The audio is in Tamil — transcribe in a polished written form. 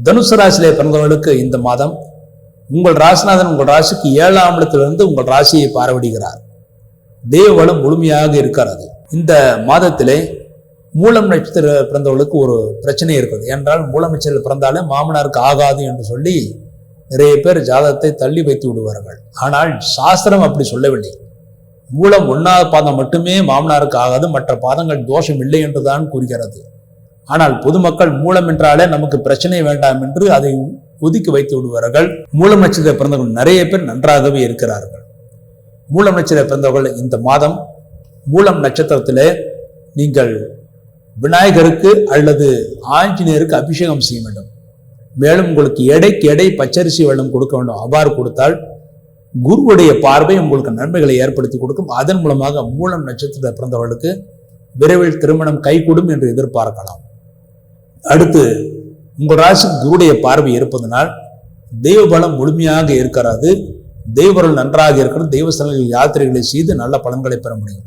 தனுசு ராசியிலே பிறந்தவர்களுக்கு இந்த மாதம் உங்கள் ராசிநாதன் உங்கள் ராசிக்கு 7ஆம் இடத்திலிருந்து உங்கள் ராசியை பார்வையிடுகிறார். தெய்வ வளம் முழுமையாக இருக்கிறது. இந்த மாதத்திலே மூலம் நட்சத்திர பிறந்தவர்களுக்கு ஒரு பிரச்சனை இருக்குது. என்றால் மூலம் நட்சத்திரத்தில் பிறந்தாலே மாமனாருக்கு ஆகாது என்று சொல்லி நிறைய பேர் ஜாதகத்தை தள்ளி வைத்து விடுவார்கள். ஆனால் சாஸ்திரம் அப்படி சொல்லவில்லை. மூலம் 1ஆவது பாதம் மட்டுமே மாமனாருக்கு ஆகாது, மற்ற பாதங்கள் தோஷம் இல்லை என்றுதான் கூறுகிறது. ஆனால் பொதுமக்கள் மூலம் என்றாலே நமக்கு பிரச்சனை வேண்டாம் என்று அதை ஒதுக்கி வைத்து விடுவார்கள். மூலம் நட்சத்திர பிறந்தவர்கள் நிறைய பேர் நன்றாகவே இருக்கிறார்கள். மூலம் நட்சத்திர பிறந்தவர்கள் இந்த மாதம் மூலம் நட்சத்திரத்திலே நீங்கள் விநாயகருக்கு அல்லது ஆஞ்சநேயருக்கு அபிஷேகம் செய்ய வேண்டும். மேலும் உங்களுக்கு எடைக்கு எடை பச்சரிசி வெள்ளம் கொடுக்க வேண்டும். அவ்வாறு கொடுத்தால் குருவுடைய பார்வை உங்களுக்கு நன்மைகளை ஏற்படுத்தி கொடுக்கும். அதன் மூலமாக மூலம் நட்சத்திர பிறந்தவர்களுக்கு விரைவில் திருமணம் கைகூடும் என்று எதிர்பார்க்கலாம். அடுத்து உங்கள் ராசிக்கு குருடைய பார்வை இருப்பதனால் தெய்வ பலம் முழுமையாக இருக்கிறது. தெய்வர்கள் நன்றாக இருக்கிறது. தெய்வ ஸ்தலங்களில் யாத்திரைகளை செய்து நல்ல பலன்களை பெற முடியும்.